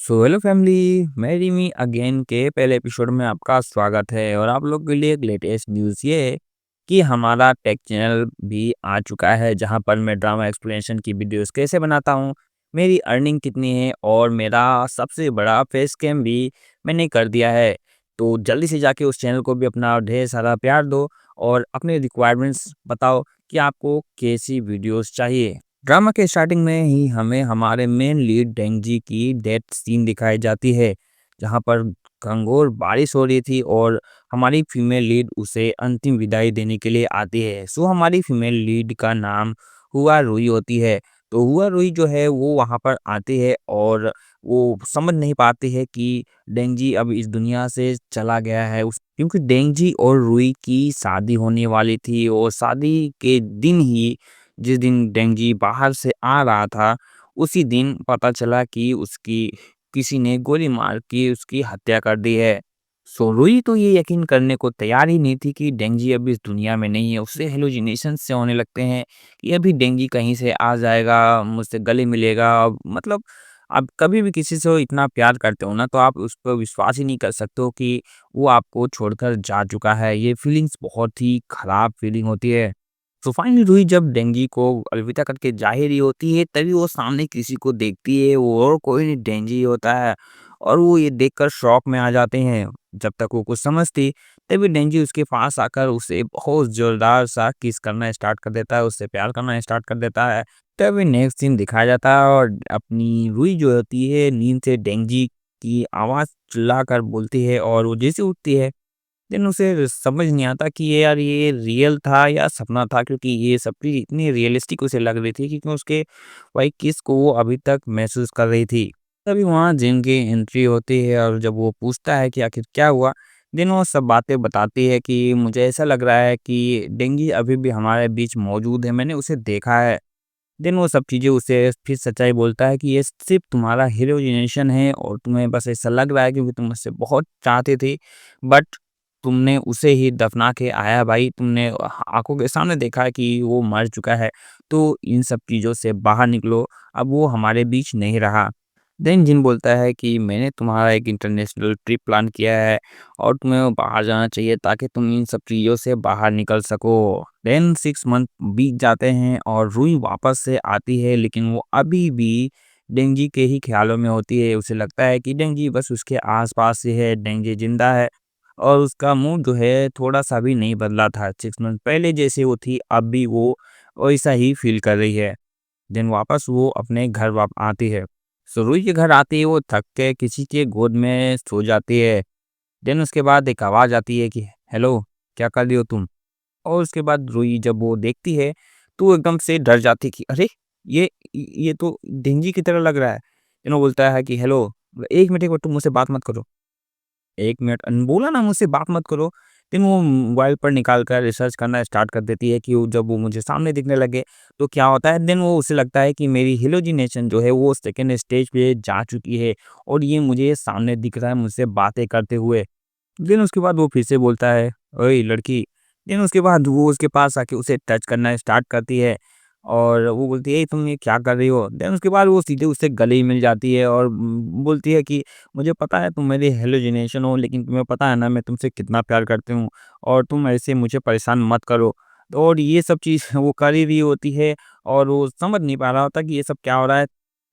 So hello family, marry me again के पहले episode में आपका स्वागत है। और आप लोग के लिए एक लेटेस्ट न्यूज़ ये है कि हमारा टेक चैनल भी आ चुका है, जहां पर मैं ड्रामा एक्सप्लेनेशन की वीडियोस कैसे बनाता हूं, मेरी अर्निंग कितनी है और मेरा सबसे बड़ा फेस कैम भी मैंने कर दिया है। तो जल्दी से जाके उस चैनल को भी अपना ढेर सारा प्यार दो और अपने रिक्वायरमेंट्स बताओ कि आपको कैसी वीडियोस चाहिए। ड्रामा के स्टार्टिंग में ही हमें हमारे मेन लीड डेंजी की डेथ सीन दिखाई जाती है, जहां पर घंघोर बारिश हो रही थी और हमारी फीमेल लीड उसे अंतिम विदाई देने के लिए आती है। सो हमारी फीमेल लीड का नाम हुआ रुई होती है। तो हुआ रुई जो है वो वहां पर आती है और वो समझ नहीं पाती है कि डेंजी अब इस दुनिया से चला गया है। क्योंकि डेंजी और रुई की शादी होने वाली थी और शादी के दिन ही, जिस दिन डेंजी बाहर से आ रहा था, उसी दिन पता चला कि उसकी किसी ने गोली मार के उसकी हत्या कर दी है। सो रुई तो ये यकीन करने को तैयार ही नहीं थी कि डेंजी अभी इस दुनिया में नहीं है। उससे हेलुसिनेशंस से होने लगते हैं कि अभी डेंजी कहीं से आ जाएगा, मुझसे गले मिलेगा। मतलब आप कभी भी किसी से इतना प्यार करते हो ना, तो आप उस पर विश्वास ही नहीं कर सकते हो कि वो आपको छोड़कर जा चुका है। ये फीलिंग्स बहुत ही खराब फीलिंग होती है। तो फाइनली रूही जब डेंजी को अलविदा करके जा ही रही होती है, तभी वो सामने किसी को देखती है। वो और कोई नहीं, डेंजी होता है। और वो ये देखकर शॉक में आ जाते हैं। जब तक वो कुछ समझती, तभी डेंजी उसके पास आकर उसे बहुत जोरदार सा किस करना स्टार्ट कर देता है, उससे प्यार करना स्टार्ट कर देता है। तभी नेक्स्ट सीन दिखाया जाता है और अपनी रूही जो होती है नींद से डेंजी की आवाज़ चिल्लाकर बोलती है, और वो जैसे उठती है, देन उसे समझ नहीं आता कि ये यार ये रियल था या सपना था, क्योंकि ये सब चीज़ इतनी रियलिस्टिक उसे लग रही थी, क्योंकि उसके भाई किस को वो अभी तक महसूस कर रही थी। तभी वहाँ जिन की एंट्री होती है और जब वो पूछता है कि आखिर क्या हुआ, देन वो सब बातें बताती है कि मुझे ऐसा लग रहा है कि डेंगी अभी भी हमारे बीच मौजूद है, मैंने उसे देखा है। देन वो सब चीज़ें उसे फिर सच्चाई बोलता है कि ये सिर्फ तुम्हारा हीरोइनेशन है और तुम्हें बस ऐसा लग रहा है क्योंकि तुम उससे बहुत चाहते थे, बट तुमने उसे ही दफना के आया भाई। तुमने आँखों के सामने देखा है कि वो मर चुका है। तो इन सब चीज़ों से बाहर निकलो, अब वो हमारे बीच नहीं रहा। देन जिन बोलता है कि मैंने तुम्हारा एक इंटरनेशनल ट्रिप प्लान किया है और तुम्हें बाहर जाना चाहिए ताकि तुम इन सब चीज़ों से बाहर निकल सको। देन 6 मंथ बीत जाते हैं और रूही वापस से आती है, लेकिन वो अभी भी डेंजी के ही ख्यालों में होती है। उसे लगता है कि डेंजी बस उसके आस-पास ही है, डेंजी ज़िंदा है और उसका मूड जो है थोड़ा-सा भी नहीं बदला था। 6 मंथ पहले जैसे वो थी, अब भी वो वैसा ही फ़ील कर रही है। देन वापस वो अपने घर आती है। सो रूही के घर आते ही वो थक के किसी के गोद में सो जाती है। देन उसके बाद एक आवाज़ आती है कि हेलो, क्या कर रही हो तुम? और उसके बाद रूही जब वो देखती है, तो वो एकदम से डर जाती है कि अरे! ये तो डेंजी की तरह लग रहा है। देन वो बोलता है कि हेलो, 1 मिनट तुम मुझसे बात मत करो। 1 मिनट बोला ना मुझसे बात मत करो। फिर वो मोबाइल पर निकाल कर रिसर्च करना स्टार्ट कर देती है कि वो जब वो मुझे सामने दिखने लगे तो क्या होता है। देन वो उसे लगता है कि मेरी हेलोजिनेशन जो है वो सेकंड स्टेज पे जा चुकी है और ये मुझे सामने दिख रहा है मुझसे बातें करते हुए। देन उसके बाद वो फिर से बोलता है, ओए लड़की। देन उसके बाद वो उसके पास आके उसे टच करना स्टार्ट करती है और वो बोलती है, "ए तुम ये क्या कर रही हो?" देन उसके बाद वो सीधे उससे गले ही मिल जाती है और बोलती है कि मुझे पता है तुम मेरी हेलोजिनेशन हो, लेकिन तुम्हें पता है ना मैं तुमसे कितना प्यार करती हूँ और तुम ऐसे मुझे परेशान मत करो। और ये सब चीज़ वो कर ही रही होती है और वो समझ नहीं पा रहा होता कि ये सब क्या हो रहा है।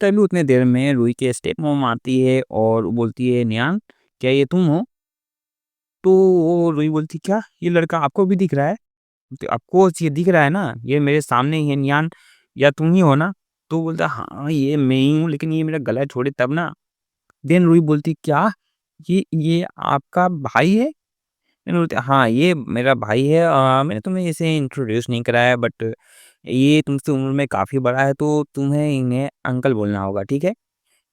तभी उतने देर में रूही की स्टेप मॉम आती है और वो बोलती है, "नियान, क्या ये तुम हो?" तो वो रूही बोलती, "क्या? ये लड़का आपको भी दिख रहा है? तो आपको ये दिख रहा है ना? ये मेरे सामने ही है नियान, या तुम ही हो ना?" तो बोलता, "हाँ, ये मैं ही हूँ, लेकिन ये मेरा गला छोड़े तब ना।" देन रूही बोलती, "क्या? ये आपका भाई है?" देन बोलते, "हाँ, ये मेरा भाई है। मैंने तुम्हें इसे इंट्रोड्यूस नहीं कराया, बट ये तुमसे उम्र में काफ़ी बड़ा है, तो तुम्हें इन्हें अंकल बोलना होगा, ठीक है?"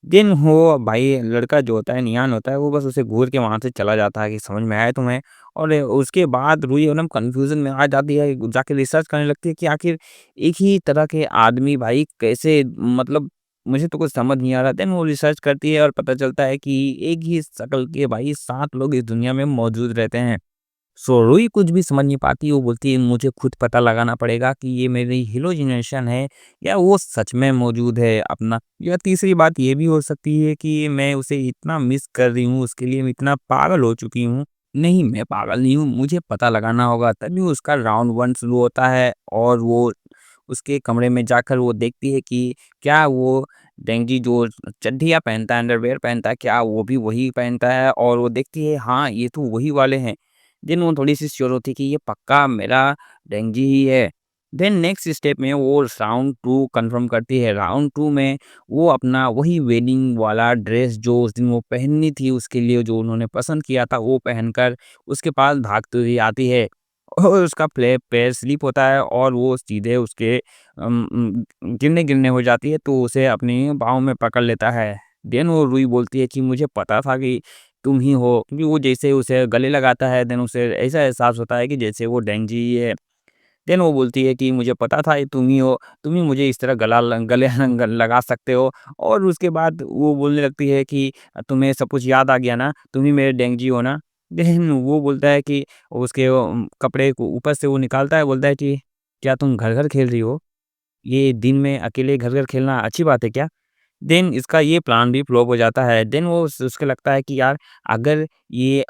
देन वो भाई लड़का जो होता है, नियान होता है, वो बस उसे घूर के वहाँ से चला जाता है कि समझ में आया तुम्हें। और उसके बाद रूही एकदम कन्फ्यूज़न में आ जाती है, जाके रिसर्च करने लगती है कि आखिर एक ही तरह के आदमी भाई कैसे, मतलब मुझे तो कुछ समझ नहीं आ रहा। देन वो रिसर्च करती है और पता चलता है कि एक ही शक्ल के भाई 7 लोग इस दुनिया में मौजूद रहते हैं। सो रुई कुछ भी समझ नहीं पाती, वो बोलती है मुझे खुद पता लगाना पड़ेगा कि ये मेरी हेलोजिनेशन है या वो सच में मौजूद है अपना। या तीसरी बात ये भी हो सकती है कि मैं उसे इतना मिस कर रही हूँ, उसके लिए मैं इतना पागल हो चुकी हूँ। नहीं, मैं पागल नहीं हूँ, मुझे पता लगाना होगा। तभी उसका राउंड 1 शुरू होता है और वो उसके कमरे में जाकर वो देखती है कि क्या वो डेंजी जो चड्डियाँ पहनता है, अंडरवियर पहनता है, क्या वो भी वही पहनता है? और वो देखती है हाँ, ये तो वही वाले हैं। देन वो थोड़ी-सी श्योर होती है कि ये पक्का मेरा डेंजी ही है। देन नेक्स्ट स्टेप में वो राउंड 2 कन्फर्म करती है। राउंड 2 में वो अपना वही वेडिंग वाला ड्रेस जो उस दिन वो पहननी थी उसके लिए जो उन्होंने पसंद किया था, वो पहनकर उसके पास भागती हुई आती है। और उसका पैर स्लिप होता है और वो सीधे उसके गिरने-गिरने हो जाती है, तो उसे अपनी बाहों में पकड़ लेता है। देन वो रुई बोलती है कि मुझे पता था कि तुम ही हो, क्योंकि वो जैसे उसे गले लगाता है, देन उसे ऐसा एहसास होता है कि जैसे वो डेंजी ही है। देन वो बोलती है कि मुझे पता था ये तुम ही हो, तुम ही मुझे इस तरह गले लगा सकते हो। और उसके बाद वो बोलने लगती है कि तुम्हें सब कुछ याद आ गया ना, तुम ही मेरे डेंजी हो ना? देन वो बोलता है कि उसके कपड़े को ऊपर से वो निकालता है, बोलता है कि क्या तुम घर-घर खेल रही हो? ये दिन में अकेले घर-घर खेलना अच्छी बात है क्या? देन इसका ये प्लान भी फ्लॉप हो जाता है। देन वो उसको लगता है कि यार अगर ये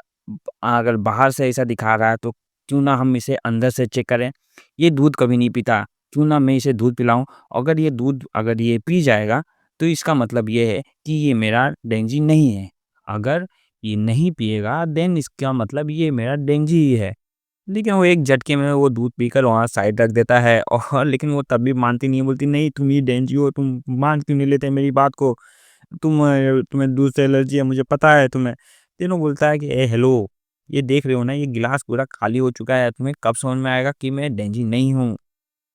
अगर बाहर से ऐसा दिखा रहा है तो क्यों ना हम इसे अंदर से चेक करें। ये दूध कभी नहीं पीता, क्यों ना मैं इसे दूध पिलाऊँ। अगर ये पी जाएगा तो इसका मतलब ये है कि ये मेरा डेंजी नहीं है। अगर ये नहीं पिएगा देन इसका मतलब ये मेरा डेंजी ही है। लेकिन वो एक झटके में वो दूध पीकर वहाँ साइड रख देता है और लेकिन वो तब भी मानती नहीं है, बोलती नहीं तुम ही डेंजी हो, तुम मान क्यों नहीं लेते मेरी बात को? तुम्हें दूध से एलर्जी है, मुझे पता है तुम्हें। तीनों बोलता है कि हेलो, ये देख रहे हो ना ये गिलास पूरा खाली हो चुका है, तुम्हें कब समझ में आएगा कि मैं डेंजी नहीं हूँ?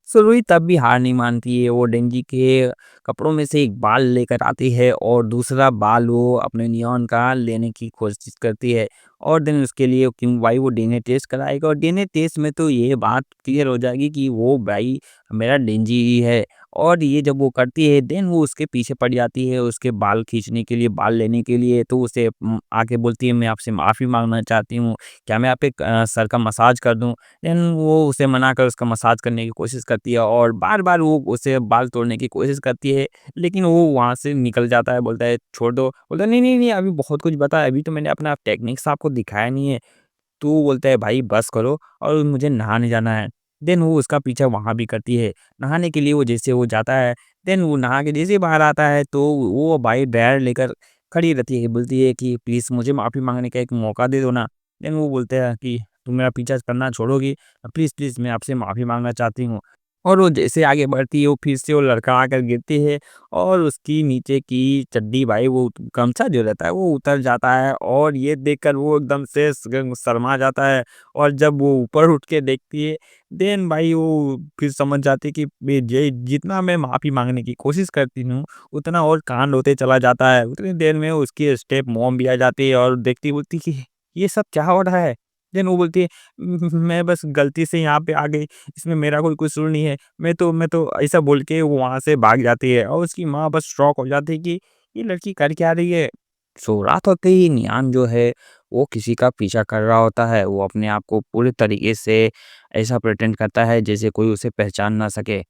सुरुई तब भी हार नहीं मानती है, वो डेंजी के कपड़ों में से एक बाल लेकर आती है और दूसरा बाल वो अपने नियॉन का लेने की कोशिश करती है। और देन उसके लिए क्यों भाई वो डीएनए टेस्ट कराएगा और डीएनए टेस्ट में तो ये बात क्लियर हो जाएगी कि वो भाई मेरा डेंजी ही है। और ये जब वो करती है देन वो उसके पीछे पड़ जाती है उसके बाल खींचने के लिए, बाल लेने के लिए। तो उसे आके बोलती है मैं आपसे माफ़ी माँगना चाहती हूँ, क्या मैं आपके सर का मसाज कर दूँ? देन वो उसे मना कर उसका मसाज करने की कोशिश करती है और बार-बार वो उसे बाल तोड़ने की कोशिश करती है, लेकिन वो वहाँ से निकल जाता है, बोलता है छोड़ दो। बोलता है नहीं, नहीं, नहीं अभी बहुत कुछ बता है, अभी तो मैंने अपना टेक्निक्स आपको दिखाया नहीं है। तो वो बोलता है भाई बस करो और मुझे नहाने जाना है। देन वो उसका पीछा वहाँ भी करती है। नहाने के लिए वो जैसे वो जाता है, देन वो नहा के जैसे ही बाहर आता है तो वो भाई ड्रायर लेकर खड़ी रहती है, बोलती है कि प्लीज़ मुझे माफ़ी माँगने का एक मौका दे दो ना। देन वो बोलते हैं कि तुम मेरा पीछा करना छोड़ोगी? प्लीज़, प्लीज़ मैं आपसे माफ़ी माँगना चाहती हूँ। और वो जैसे आगे बढ़ती है, वो फिर से वो लड़खड़ा आकर गिरती है और उसकी नीचे की चड्डी भाई वो गमछा जो रहता है वो उतर जाता है और ये देखकर वो एकदम से शर्मा जाता है। और जब वो ऊपर उठ के देखती है देन भाई वो फिर समझ जाती है कि जितना मैं माफ़ी माँगने की कोशिश करती हूँ उतना और कांड होते चला जाता है। उतनी देर में उसकी स्टेप मॉम भी आ जाती है और देखती बोलती कि ये सब क्या हो रहा है? देन वो बोलती है मैं बस गलती से यहाँ पे आ गई, इसमें मेरा कोई कसूर नहीं है। मैं तो ऐसा बोल के वो वहाँ से भाग जाती है और उसकी माँ बस शॉक हो जाती है कि ये लड़की कर क्या रही है? सो रात होते ही नियान जो है वो किसी का पीछा कर रहा होता है। वो अपने आप को पूरे तरीके से ऐसा प्रिटेंड करता है जैसे कोई उसे पहचान ना सके।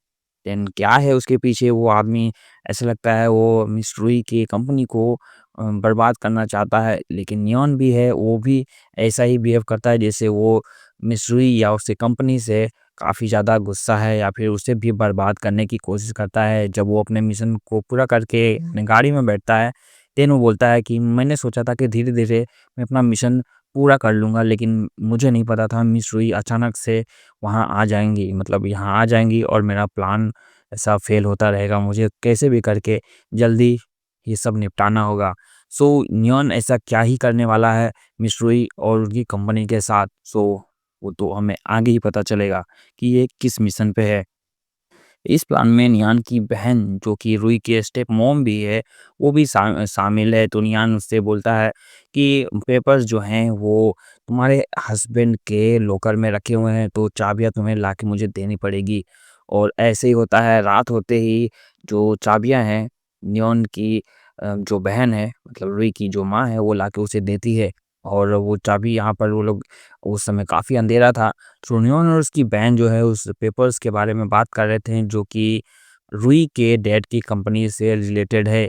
देन क्या है उसके पीछे वो आदमी, ऐसा लगता है वो मिस रूई की कंपनी को बर्बाद करना चाहता है। लेकिन नियॉन भी है, वो भी ऐसा ही बिहेव करता है जैसे वो मिस रूई या उसकी कंपनी से काफ़ी ज़्यादा गुस्सा है या फिर उसे भी बर्बाद करने की कोशिश करता है। जब वो अपने मिशन को पूरा करके अपनी गाड़ी में बैठता है, देन वो बोलता है कि मैंने सोचा था कि धीरे-धीरे मैं अपना मिशन पूरा कर लूँगा, लेकिन मुझे नहीं पता था मिस रूई अचानक से वहाँ आ जाएँगी, मतलब यहाँ आ जाएँगी और मेरा प्लान ऐसा फ़ेल होता रहेगा। मुझे कैसे भी करके जल्दी ये सब निपटाना होगा। सो नियॉन ऐसा क्या ही करने वाला है मिस रूई और उनकी कंपनी के साथ, सो वो तो हमें आगे ही पता चलेगा कि ये किस मिशन पे है। इस प्लान में नियान की बहन जो कि रुई की स्टेप मॉम भी है, वो भी शामिल है। तो नियान उससे बोलता है कि पेपर्स जो हैं वो तुम्हारे हस्बैंड के लॉकर में रखे हुए हैं, तो चाबियाँ तुम्हें लाके मुझे देनी पड़ेगी। और ऐसे ही होता है, रात होते ही जो चाबियाँ हैं नियॉन की जो बहन है मतलब रुई की जो माँ है वो लाके उसे देती है। और वो चाबी यहाँ पर वो लोग उस समय काफ़ी अंधेरा था। तो नियोन और उसकी बहन जो है उस पेपर्स के बारे में बात कर रहे थे जो कि रूही के डैड की कंपनी से रिलेटेड है।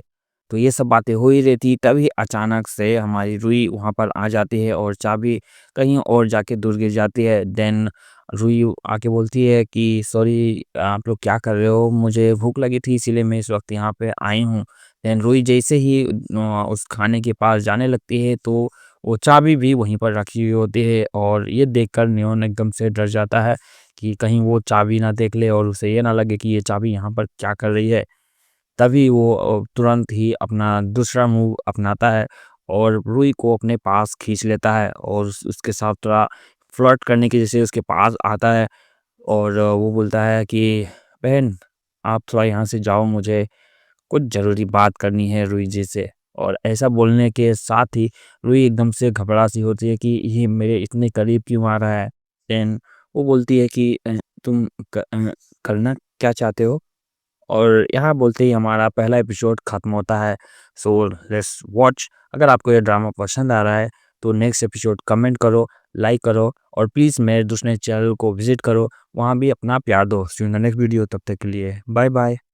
तो ये सब बातें हो ही रही थी, तभी अचानक से हमारी रूही वहाँ पर आ जाती है और चाबी कहीं और जाके दूर गिर जाती है। देन रूही आके बोलती है कि सॉरी आप लोग क्या कर रहे हो? मुझे भूख लगी थी इसीलिए मैं इस वक़्त यहाँ पे आई हूँ। देन रूही जैसे ही उस खाने के पास जाने लगती है तो वो चाबी भी वहीं पर रखी हुई होती है और ये देखकर नियोन एकदम से डर जाता है कि कहीं वो चाबी ना देख ले और उसे ये ना लगे कि ये चाबी यहाँ पर क्या कर रही है। तभी वो तुरंत ही अपना दूसरा मूव अपनाता है और रूही को अपने पास खींच लेता है और उसके साथ थोड़ा फ्लर्ट करने की जैसे उसके पास आता है और वो बोलता है कि बहन आप थोड़ा यहाँ से जाओ, मुझे कुछ ज़रूरी बात करनी है रूही जी से। और ऐसा बोलने के साथ ही रूही एकदम से घबरा सी होती है कि ये मेरे इतने करीब क्यों आ रहा है। देन वो बोलती है कि तुम करना क्या चाहते हो? और यहाँ बोलते ही हमारा पहला एपिसोड खत्म होता है। So let's watch. अगर आपको ये ड्रामा पसंद आ रहा है तो नेक्स्ट एपिसोड कमेंट करो, लाइक करो और प्लीज़ मेरे दूसरे चैनल को विजिट करो, वहाँ भी अपना प्यार दो। See you in the next video, तब तक के लिए बाय बाय।